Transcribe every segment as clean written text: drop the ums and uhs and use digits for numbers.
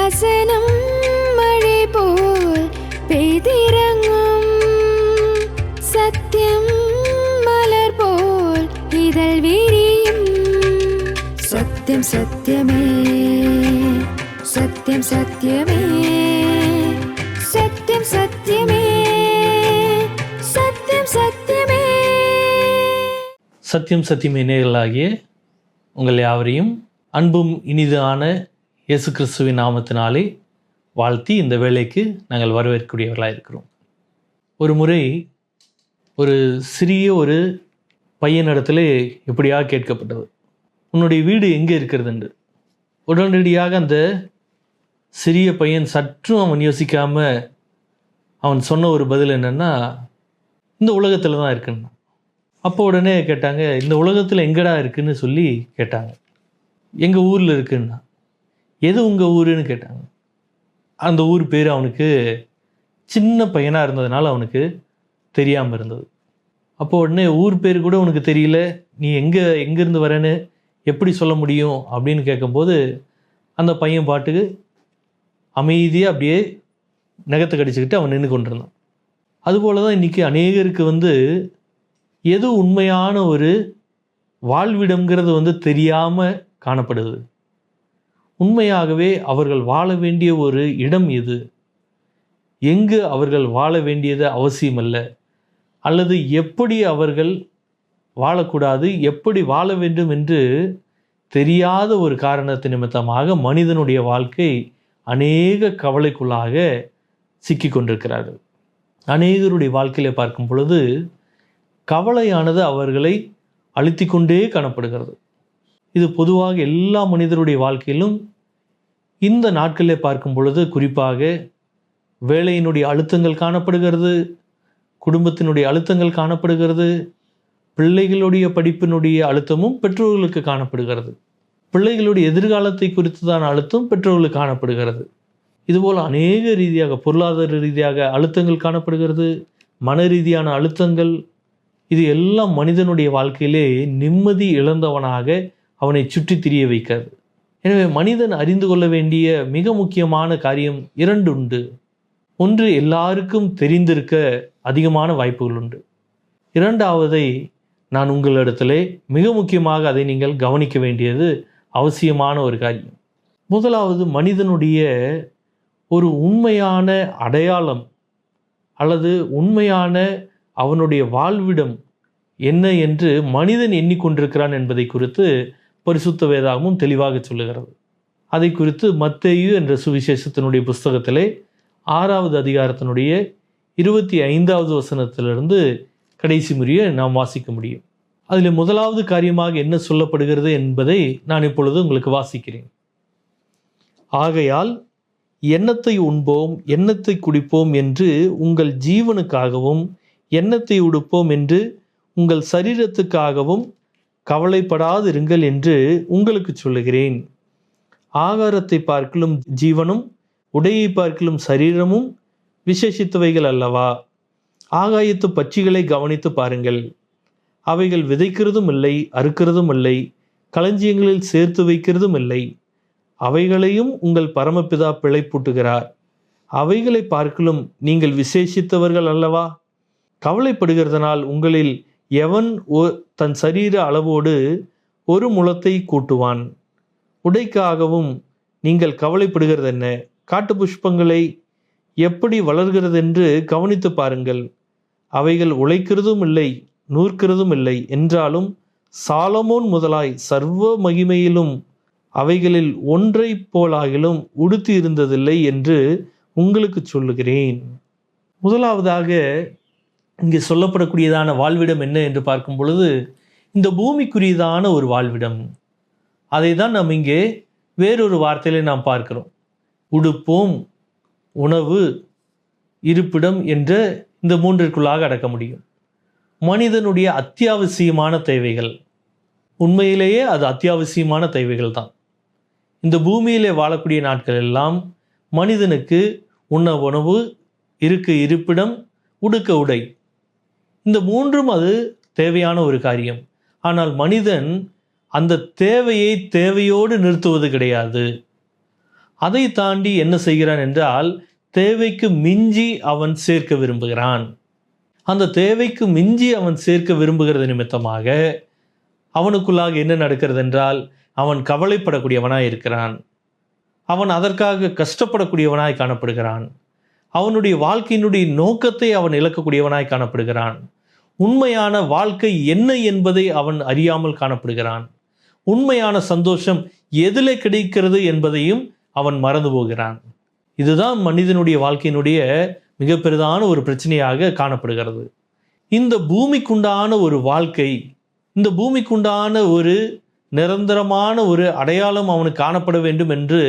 வசனம் மழை போல் பெய்திறங்கும், சத்தியம் மலர் போல் இதழ் விரியும். சத்தியம் சத்தியமே, சத்தியம் சத்தியமே, சத்தியம் சத்தியமே, சத்தியம் சத்தியமே. சத்தியம் சத்தியமே நேயர்களாகிய உங்கள் யாவரையும் அன்பும் இனிதான இயேசு கிறிஸ்துவின் நாமத்தினாலே வாழ்த்தி இந்த வேளைக்கு நாங்கள் வரவேற்கக்கூடியவர்களாக இருக்கிறோம். ஒரு முறை ஒரு சிறிய ஒரு பையனிடத்தில் இப்படியாக கேட்கப்பட்டது, உன்னுடைய வீடு எங்கே இருக்கிறது என்று. உடனடியாக அந்த சிறிய பையன் சற்றும் அவன் யோசிக்காமல் அவன் சொன்ன ஒரு பதில் என்னென்னா, இந்த உலகத்தில் தான் இருக்குன்னா. அப்போ உடனே கேட்டாங்க, இந்த உலகத்தில் எங்கடா இருக்குன்னு சொல்லி கேட்டாங்க. எங்கள் ஊரில் இருக்குன்னா. எது உங்கள் ஊருன்னு கேட்டாங்க. அந்த ஊர் பேர் அவனுக்கு சின்ன பையனாக இருந்ததுனால அவனுக்கு தெரியாமல் இருந்தது. அப்போ உடனே ஊர் பேர் கூட உனக்கு தெரியல, நீ எங்கேருந்து வரேன்னு எப்படி சொல்ல முடியும் அப்படின்னு கேட்கும்போது அந்த பையன் பாட்டுக்கு அமைதியாக அப்படியே நகத்தை கடிச்சுக்கிட்டு அவன் நின்று கொண்டிருந்தான். அதுபோல் தான் இன்றைக்கி அநேகருக்கு எது உண்மையான ஒரு வாழ்விடம்ங்கிறது தெரியாமல் காணப்படுது. உண்மையாகவே அவர்கள் வாழ வேண்டிய ஒரு இடம் எது, எங்கு அவர்கள் வாழ வேண்டியது அவசியமல்ல, அல்லது எப்படி அவர்கள் வாழக்கூடாது, எப்படி வாழ வேண்டும் என்று தெரியாத ஒரு காரணத்து நிமித்தமாக மனிதனுடைய வாழ்க்கை அநேக கவலைக்குள்ளாக சிக்கி கொண்டிருக்கிறார்கள். அநேகருடைய வாழ்க்கையில் பார்க்கும் பொழுது கவலையானது அவர்களை அழுத்தி கொண்டே காணப்படுகிறது. இது பொதுவாக எல்லா மனிதருடைய வாழ்க்கையிலும் இந்த நாட்களில் பார்க்கும் பொழுது குறிப்பாக வேலையினுடைய அழுத்தங்கள் காணப்படுகிறது, குடும்பத்தினுடைய அழுத்தங்கள் காணப்படுகிறது, பிள்ளைகளுடைய படிப்பினுடைய அழுத்தமும் பெற்றோர்களுக்கு காணப்படுகிறது, பிள்ளைகளுடைய எதிர்காலத்தை குறித்துதான அழுத்தம் பெற்றோர்களுக்கு காணப்படுகிறது. இதுபோல் அநேக ரீதியாக பொருளாதார ரீதியாக அழுத்தங்கள் காணப்படுகிறது, மன ரீதியான அழுத்தங்கள். இது எல்லாம் மனிதனுடைய வாழ்க்கையிலே நிம்மதி இழந்தவனாக அவனை சுற்றி திரிய வைக்காது. எனவே மனிதன் அறிந்து கொள்ள வேண்டிய மிக முக்கியமான காரியம் 2 உண்டு. ஒன்று, எல்லாருக்கும் தெரிந்திருக்க அதிகமான வாய்ப்புகள் உண்டு. 2வதை நான் உங்களிடத்திலே மிக முக்கியமாக அதை நீங்கள் கவனிக்க வேண்டியது அவசியமான ஒரு காரியம். முதலாவது, மனிதனுடைய ஒரு உண்மையான அடையாளம் அல்லது உண்மையான அவனுடைய வாழ்விடம் என்ன என்று மனிதன் எண்ணிக்கொண்டிருக்கிறான் என்பதை குறித்து பரிசுத்த வேதாகமும் தெளிவாக சொல்லுகிறது. அதை குறித்து மத்தேயு என்ற சுவிசேஷத்தினுடைய புஸ்தகத்திலே 6வது அதிகாரத்தினுடைய 25வது வசனத்திலிருந்து கடைசி முறையை நாம் வாசிக்க முடியும். அதில் முதலாவது காரியமாக என்ன சொல்லப்படுகிறது என்பதை நான் இப்பொழுது உங்களுக்கு வாசிக்கிறேன். ஆகையால் எண்ணத்தை உண்போம், எண்ணத்தை குடிப்போம் என்று உங்கள் ஜீவனுக்காகவும், எண்ணத்தை உடுப்போம் என்று உங்கள் சரீரத்துக்காகவும் கவலைப்படாதிருங்கள் என்று உங்களுக்கு சொல்லுகிறேன். ஆகாரத்தை பார்க்கிலும் ஜீவனும், உடையை பார்க்கிலும் சரீரமும் விசேஷித்தவைகள் அல்லவா? ஆகாயத்து பட்சிகளை கவனித்து பாருங்கள். அவைகள் விதைக்கிறதும் இல்லை, அறுக்கிறதும் இல்லை, களஞ்சியங்களில் சேர்த்து வைக்கிறதும் இல்லை. அவைகளையும் உங்கள் பரமபிதா பிழைப்பூட்டுகிறார். அவைகளை பார்க்கிலும் நீங்கள் விசேஷித்தவர்கள் அல்லவா? கவலைப்படுகிறதனால் உங்களில் எவன் தன் சரீர அளவோடு ஒரு முழத்தை கூட்டுவான்? உடைக்காகவும் நீங்கள் கவலைப்படுகிறது என்ன? காட்டு புஷ்பங்களை எப்படி வளர்கிறது என்று கவனித்து பாருங்கள். அவைகள் உழைக்கிறதும் இல்லை, நூற்கிறதும் இல்லை. என்றாலும் சாலமோன் முதலாய் சர்வ மகிமையிலும் அவைகளில் ஒன்றை போலாகிலும் உடுத்தி இருந்ததில்லை என்று உங்களுக்கு சொல்லுகிறேன். முதலாவதாக இங்கே சொல்லப்படக்கூடியதான வாழ்விடம் என்ன என்று பார்க்கும் பொழுது இந்த பூமிக்குரியதான ஒரு வாழ்விடம். அதை தான் நாம் இங்கே வேறொரு வார்த்தையிலே நாம் பார்க்கிறோம். உடுப்போம், உணவு, இருப்பிடம் என்ற இந்த 3ற்குள்ளாக அடக்க முடியும். மனிதனுடைய அத்தியாவசியமான தேவைகள், உண்மையிலேயே அது அத்தியாவசியமான தேவைகள் தான். இந்த பூமியிலே வாழக்கூடிய நாட்கள் எல்லாம் மனிதனுக்கு உண்ண உணவு, இருக்க இருப்பிடம், உடுக்க உடை, இந்த 3ம் அது தேவையான ஒரு காரியம். ஆனால் மனிதன் அந்த தேவையை தேவையோடு நிறுத்துவது கிடையாது. அதை தாண்டி என்ன செய்கிறான் என்றால், தேவைக்கு மிஞ்சி அவன் சேர்க்க விரும்புகிறான். அந்த தேவைக்கு மிஞ்சி அவன் சேர்க்க விரும்புகிறது நிமித்தமாக அவனுக்குள்ளாக என்ன நடக்கிறது என்றால், அவன் கவலைப்படக்கூடியவனாய் இருக்கிறான். அவன் அதற்காக கஷ்டப்படக்கூடியவனாய் காணப்படுகிறான். அவனுடைய வாழ்க்கையினுடைய நோக்கத்தை அவன் இழக்கக்கூடியவனாய் காணப்படுகிறான். உண்மையான வாழ்க்கை என்ன என்பதை அவன் அறியாமல் காணப்படுகிறான். உண்மையான சந்தோஷம் எதிலே கிடைக்கிறது என்பதையும் அவன் மறந்து போகிறான். இதுதான் மனிதனுடைய வாழ்க்கையினுடைய மிக பெரிதான ஒரு பிரச்சனையாக காணப்படுகிறது. இந்த பூமிக்குண்டான ஒரு வாழ்க்கை, இந்த பூமிக்குண்டான ஒரு நிரந்தரமான ஒரு அடையாளம் அவனுக்கு காணப்பட வேண்டும் என்று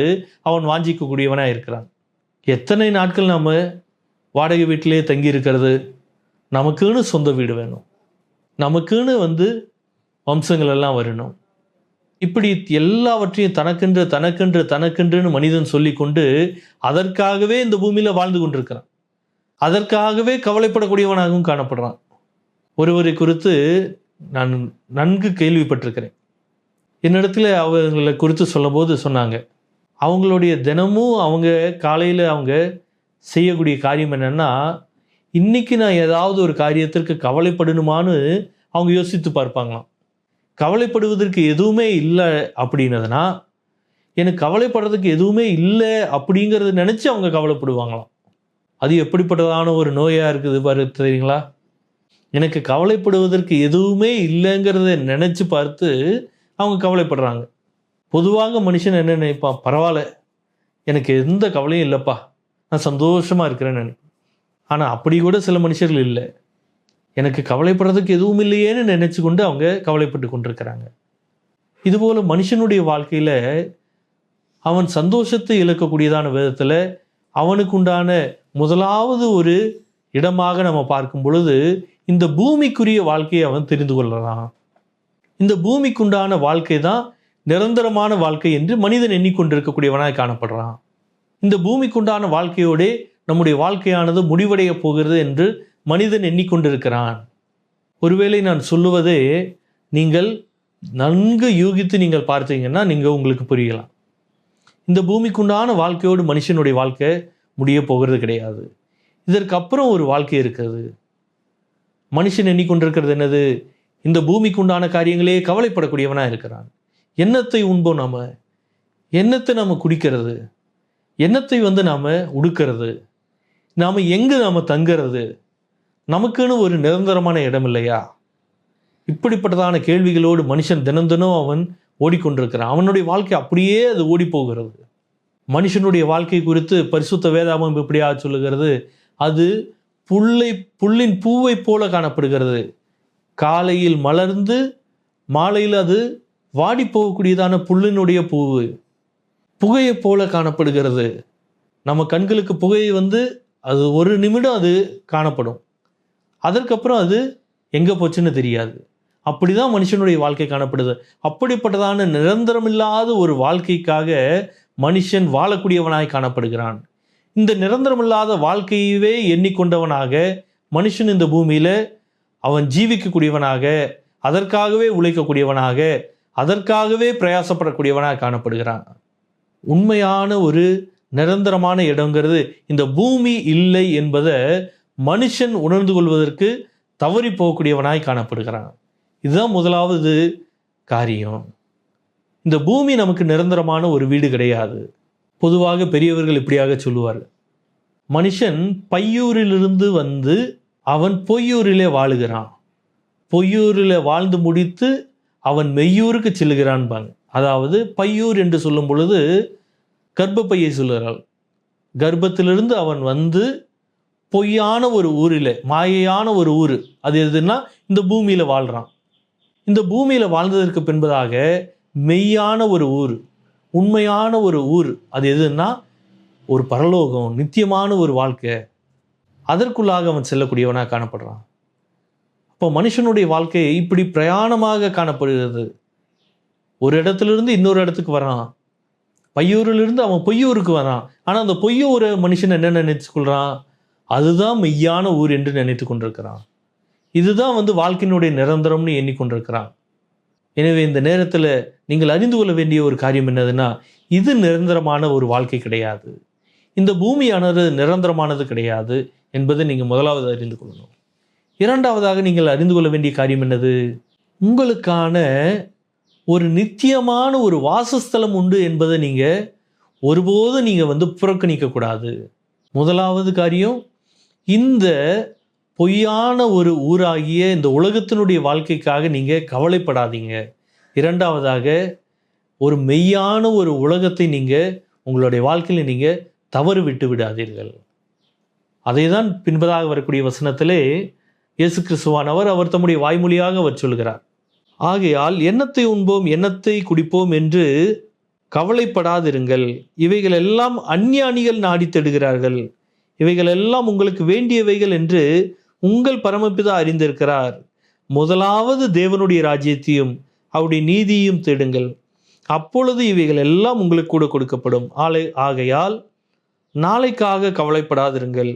அவன் வாஞ்சிக்கக்கூடியவனாக இருக்கிறான். எத்தனை நாட்கள் நம்ம வாடகை வீட்டிலே தங்கி இருக்கிறது? நமக்குன்னு சொந்த வீடு வேணும், நமக்குன்னு வம்சங்கள் எல்லாம் வரணும். இப்படி எல்லாவற்றையும் தனக்கென்று மனிதன் சொல்லிக்கொண்டு அதற்காகவே இந்த பூமியில் வாழ்ந்து கொண்டிருக்கிறான். அதற்காகவே கவலைப்படக்கூடியவனாகவும் காணப்படுறான். ஒருவரை குறித்து நான் நன்கு கேள்விப்பட்டிருக்கிறேன். என்னிடத்துல அவங்களை குறித்து சொல்லும்போது சொன்னாங்க, அவங்களுடைய தினமும் அவங்க காலையில் அவங்க செய்யக்கூடிய காரியம் என்னென்னா, இன்றைக்கி நான் ஏதாவது ஒரு காரியத்திற்கு கவலைப்படணுமான்னு அவங்க யோசித்து பார்ப்பாங்களாம். கவலைப்படுவதற்கு எதுவுமே இல்லை அப்படின்னதுனா, எனக்கு கவலைப்படுறதுக்கு எதுவுமே இல்லை அப்படிங்கிறத நினச்சி அவங்க கவலைப்படுவாங்களாம். அது எப்படிப்பட்டதான ஒரு நோயாக இருக்குது பாரு, தெரியுங்களா? எனக்கு கவலைப்படுவதற்கு எதுவுமே இல்லைங்கிறத நினச்சி பார்த்து அவங்க கவலைப்படுறாங்க. பொதுவாக மனுஷன் என்ன நினைப்பான்? பரவாயில்ல, எனக்கு எந்த கவலையும் இல்லைப்பா, நான் சந்தோஷமாக இருக்கிறேன்னு நினைப்பேன். ஆனால் அப்படி கூட சில மனுஷர்கள் இல்லை. எனக்கு கவலைப்படுறதுக்கு எதுவும் இல்லையேன்னு நினச்சி கொண்டு அவங்க கவலைப்பட்டு கொண்டிருக்கிறாங்க. இதுபோல் மனுஷனுடைய வாழ்க்கையில் அவன் சந்தோஷத்தை இழக்கக்கூடியதான விதத்தில் அவனுக்கு உண்டான முதலாவது ஒரு இடமாக நம்ம பார்க்கும் பொழுது இந்த பூமிக்குரிய வாழ்க்கையை அவன் தெரிந்து கொள்ளலாம். இந்த பூமிக்குண்டான வாழ்க்கை தான் நிரந்தரமான வாழ்க்கை என்று மனிதன் எண்ணிக்கொண்டிருக்கக்கூடியவனாய் காணப்படுறான். இந்த பூமிக்குண்டான வாழ்க்கையோடே நம்முடைய வாழ்க்கையானது முடிவடைய போகிறது என்று மனிதன் எண்ணிக்கொண்டிருக்கிறான். ஒருவேளை நான் சொல்லுவதே நீங்கள் நன்கு யூகித்து நீங்கள் பார்த்தீங்கன்னா நீங்கள் உங்களுக்கு புரியலாம். இந்த பூமிக்குண்டான வாழ்க்கையோடு மனுஷனுடைய வாழ்க்கை முடிய போகிறது கிடையாது. இதற்கு அப்புறம் ஒரு வாழ்க்கை இருக்கிறது. மனுஷன் எண்ணிக்கொண்டிருக்கிறது என்னது? இந்த பூமிக்குண்டான காரியங்களே கவலைப்படக்கூடியவனாக இருக்கிறான். எண்ணத்தை உண்போம், நாம் எண்ணத்தை நாம் குடிக்கிறது, எண்ணத்தை நாம் உடுக்கிறது, நாம் எங்கே நாம் தங்கிறது, நமக்குன்னு ஒரு நிரந்தரமான இடம் இல்லையா? இப்படிப்பட்டதான கேள்விகளோடு மனுஷன் தினம் அவன் ஓடிக்கொண்டிருக்கிறான். அவனுடைய வாழ்க்கை அப்படியே அது ஓடி போகிறது. மனுஷனுடைய வாழ்க்கை குறித்து பரிசுத்த வேதாகமம் இப்படியாக சொல்லுகிறது, அது புல்லின் பூவை போல காணப்படுகிறது. காலையில் மலர்ந்து மாலையில் அது வாடி போகக்கூடியதான புல்லினுடைய பூவு புகையை போல காணப்படுகிறது. நம்ம கண்களுக்கு புகை அது ஒரு நிமிடம் அது காணப்படும், அதற்கப்புறம் அது எங்கே போச்சுன்னு தெரியாது. அப்படிதான் மனுஷனுடைய வாழ்க்கை காணப்படுது. அப்படிப்பட்டதான நிரந்தரமில்லாத ஒரு வாழ்க்கைக்காக மனுஷன் வாழக்கூடியவனாய் காணப்படுகிறான். இந்த நிரந்தரமில்லாத வாழ்க்கையவே எண்ணிக்கொண்டவனாக மனுஷன் இந்த பூமியில் அவன் ஜீவிக்கக்கூடியவனாக, அதற்காகவே உழைக்கக்கூடியவனாக, அதற்காகவே பிரயாசப்படக்கூடியவனாக காணப்படுகிறான். உண்மையான ஒரு நிரந்தரமான இடங்கிறது இந்த பூமி இல்லை என்பதை மனுஷன் உணர்ந்து கொள்வதற்கு தவறி போகக்கூடியவனாய் காணப்படுகிறான். இதுதான் முதலாவது காரியம். இந்த பூமி நமக்கு நிரந்தரமான ஒரு வீடு கிடையாது. பொதுவாக பெரியவர்கள் இப்படியாக சொல்லுவார், மனுஷன் பையூரிலிருந்து அவன் பொய்யூரிலே வாழுகிறான், பொய்யூரில் வாழ்ந்து முடித்து அவன் மெய்யூருக்கு செல்கிறான்பாங்க. அதாவது பையூர் என்று சொல்லும் பொழுது கர்ப்பப்பையை சொல்லுகிறாள். கர்ப்பத்திலிருந்து அவன் பொய்யான ஒரு ஊரில், மாயையான ஒரு ஊர், அது எதுன்னா இந்த பூமியில் வாழ்கிறான். இந்த பூமியில் வாழ்ந்ததற்கு பின்பதாக மெய்யான ஒரு ஊர், உண்மையான ஒரு ஊர், அது எதுன்னா ஒரு பரலோகம், நித்தியமான ஒரு வாழ்க்கை, அதற்குள்ளாக அவன் செல்லக்கூடியவனாக காணப்படுறான். அப்போ மனுஷனுடைய வாழ்க்கை இப்படி பிரயாணமாக காணப்படுகிறது. ஒரு இடத்துலேருந்து இன்னொரு இடத்துக்கு வரான், பையூரிலிருந்து அவன் பொய்யூருக்கு வரான். ஆனால் அந்த பொய்யூரை மனுஷன் என்ன நினைத்து கொள்கிறான்? அதுதான் மெய்யான ஊர் என்று நினைத்து கொண்டிருக்கிறான். இதுதான் வாழ்க்கையினுடைய நிரந்தரம்னு எண்ணிக்கொண்டிருக்கிறான். எனவே இந்த நேரத்தில் நீங்கள் அறிந்து கொள்ள வேண்டிய ஒரு காரியம் என்னதுன்னா, இது நிரந்தரமான ஒரு வாழ்க்கை கிடையாது. இந்த பூமியானது நிரந்தரமானது கிடையாது என்பதை நீங்கள் முதலாவது அறிந்து கொள்ளணும். இரண்டாவதாக நீங்கள் அறிந்து கொள்ள வேண்டிய காரியம் என்னது? உங்களுக்கான ஒரு நித்தியமான ஒரு வாசஸ்தலம் உண்டு என்பதை நீங்கள் ஒருபோதும் நீங்கள் புறக்கணிக்கக்கூடாது. முதலாவது காரியம், இந்த பொய்யான ஒரு ஊராகிய இந்த உலகத்தினுடைய வாழ்க்கைக்காக நீங்கள் கவலைப்படாதீங்க. இரண்டாவதாக, ஒரு மெய்யான ஒரு உலகத்தை நீங்கள் உங்களுடைய வாழ்க்கையில் நீங்கள் தவறு விட்டு விடாதீர்கள். அதை தான் பின்பதாக வரக்கூடிய வசனத்திலே இயேசு கிறிஸ்துவானவர் அவர் தம்முடைய வாய்மொழியாக அவர் சொல்கிறார். ஆகையால் எண்ணத்தை உண்போம் எண்ணத்தை குடிப்போம் என்று கவலைப்படாதிருங்கள். இவைகள் எல்லாம் அஞ்ஞானிகள் நாடி தேடுகிறார்கள். இவைகள் எல்லாம் உங்களுக்கு வேண்டியவைகள் என்று உங்கள் பரமபிதா அறிந்திருக்கிறார். முதலாவது தேவனுடைய ராஜ்யத்தையும் அவருடைய நீதியையும் தேடுங்கள், அப்பொழுது இவைகள் எல்லாம் உங்களுக்கு கூட கொடுக்கப்படும். ஆகையால் நாளைக்காக கவலைப்படாதிருங்கள்.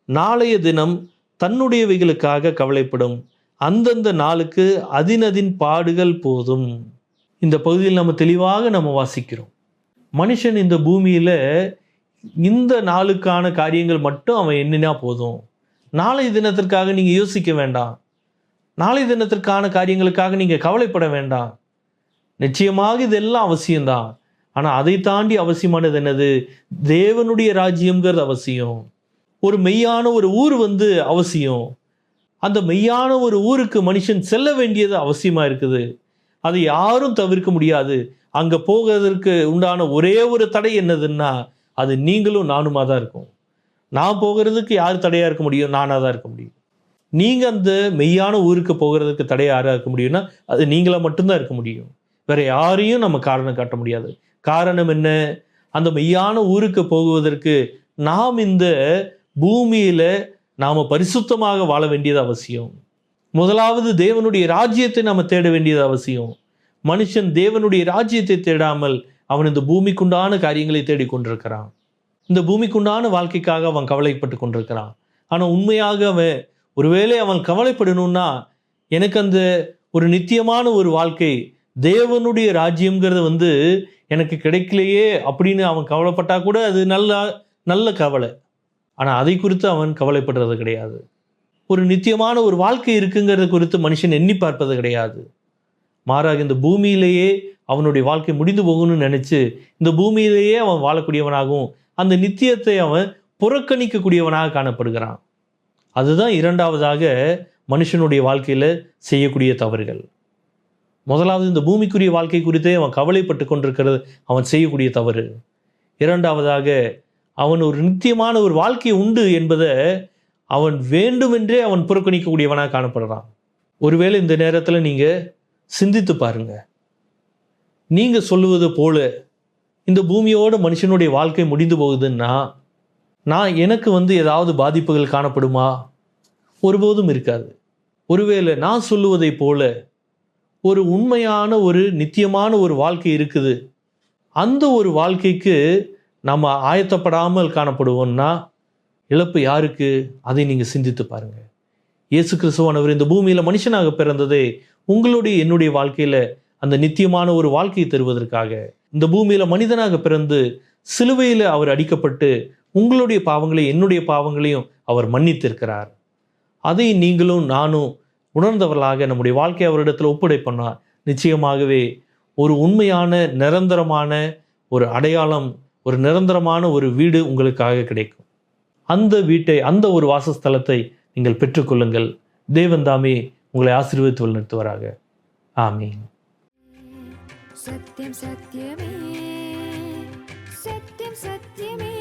நாளைய தினம் தன்னுடையவைகளுக்காக கவலைப்படும். அந்தந்த நாளுக்கு அதினதின் பாடுகள் போதும். இந்த பகுதியில் நம்ம தெளிவாக வாசிக்கிறோம். மனுஷன் இந்த பூமியில் இந்த நாளுக்கான காரியங்கள் மட்டும் அவன் எண்ணினா போதும். நாளைய தினத்திற்காக நீங்கள் யோசிக்க வேண்டாம். நாளைய தினத்திற்கான காரியங்களுக்காக நீங்கள் கவலைப்பட வேண்டாம். நிச்சயமாக இதெல்லாம் அவசியம்தான். ஆனால் அதை தாண்டி அவசியமானது என்னது? தேவனுடைய ராஜ்யம்ங்கிறது அவசியம். ஒரு மெய்யான ஒரு ஊர் அவசியம். அந்த மெய்யான ஒரு ஊருக்கு மனுஷன் செல்ல வேண்டியது அவசியமாக இருக்குது. அதை யாரும் தவிர்க்க முடியாது. அங்கே போகிறதற்கு உண்டான ஒரே ஒரு தடை என்னதுன்னா, அது நீங்களும் நானுமா தான் இருக்கும். நான் போகிறதுக்கு யார் தடையாக இருக்க முடியும்? நானாக தான் இருக்க முடியும். நீங்கள் அந்த மெய்யான ஊருக்கு போகிறதுக்கு தடை யாராக இருக்க முடியும்னா, அது நீங்களாக மட்டும்தான் இருக்க முடியும். வேற யாரையும் நம்ம காரணம் காட்ட முடியாது. காரணம் என்ன? அந்த மெய்யான ஊருக்கு போகுவதற்கு நாம் இந்த பூமியில் நாம் பரிசுத்தமாக வாழ வேண்டியது அவசியம். முதலாவது தேவனுடைய ராஜ்யத்தை நாம் தேட வேண்டியது அவசியம். மனுஷன் தேவனுடைய ராஜ்யத்தை தேடாமல் அவன் இந்த பூமிக்குண்டான காரியங்களை தேடிக்கொண்டிருக்கிறான். இந்த பூமிக்குண்டான வாழ்க்கைக்காக அவன் கவலைப்பட்டு கொண்டிருக்கிறான். ஆனால் உண்மையாக அவன் ஒருவேளை அவன் கவலைப்படணும்னா, எனக்கு அந்த ஒரு நித்தியமான ஒரு வாழ்க்கை, தேவனுடைய ராஜ்யம்ங்கிறது எனக்கு கிடைக்கலையே அப்படின்னு அவன் கவலைப்பட்டா கூட அது நல்ல கவலை. ஆனால் அதை குறித்து அவன் கவலைப்படுறது கிடையாது. ஒரு நித்தியமான ஒரு வாழ்க்கை இருக்குங்கிறது குறித்து மனுஷன் எண்ணி பார்ப்பது கிடையாது. மாறாக இந்த பூமியிலேயே அவனுடைய வாழ்க்கை முடிந்து போகணும்னு நினச்சி இந்த பூமியிலேயே அவன் வாழக்கூடியவனாகவும் அந்த நித்தியத்தை அவன் புறக்கணிக்கக்கூடியவனாக காணப்படுகிறான். அதுதான் இரண்டாவதாக மனுஷனுடைய வாழ்க்கையில் செய்யக்கூடிய தவறுகள். முதலாவது, இந்த பூமிக்குரிய வாழ்க்கை குறித்தே அவன் கவலைப்பட்டு கொண்டிருக்கிறது அவன் செய்யக்கூடிய தவறு. இரண்டாவதாக, அவன் ஒரு நித்தியமான ஒரு வாழ்க்கை உண்டு என்பதை அவன் வேண்டுமென்றே அவன் புறக்கணிக்கக்கூடியவனாக காணப்படுறான். ஒருவேளை இந்த நேரத்தில் நீங்கள் சிந்தித்து பாருங்க. நீங்கள் சொல்லுவது போல இந்த பூமியோட மனுஷனுடைய வாழ்க்கை முடிந்து போகுதுன்னா, எனக்கு ஏதாவது பாதிப்புகள் காணப்படுமா? ஒருபோதும் இருக்காது. ஒருவேளை நான் சொல்லுவதை போல ஒரு உண்மையான ஒரு நித்தியமான ஒரு வாழ்க்கை இருக்குது, அந்த ஒரு வாழ்க்கைக்கு நம்ம ஆயத்தப்படாமல் காணப்படுவோம்னா இழப்பு யாருக்கு? அதை நீங்கள் சிந்தித்து பாருங்க. இயேசு கிறிஸ்துவானவர் இந்த பூமியில் மனுஷனாக பிறந்ததே உங்களுடைய என்னுடைய வாழ்க்கையில் அந்த நித்தியமான ஒரு வாழ்க்கையை தருவதற்காக. இந்த பூமியில் மனிதனாக பிறந்து சிலுவையில் அவர் அடிக்கப்பட்டு உங்களுடைய பாவங்களை என்னுடைய பாவங்களையும் அவர் மன்னித்திருக்கிறார். அதை நீங்களும் நானும் உணர்ந்தவர்களாக நம்முடைய வாழ்க்கையை அவரிடத்தில் ஒப்படைப்போம்னா நிச்சயமாகவே ஒரு உண்மையான நிரந்தரமான ஒரு அடையாளம், ஒரு நிரந்தரமான ஒரு வீடு உங்களுக்காக கிடைக்கும். அந்த வீட்டை, அந்த ஒரு வாசஸ்தலத்தை நீங்கள் பெற்றுக்கொள்ளுங்கள். தேவன் தாமே உங்களை ஆசீர்வதித்து வழிநடத்துவாராக. ஆமீன். சத்யம் சத்யமே, சத்யம் சத்யமே.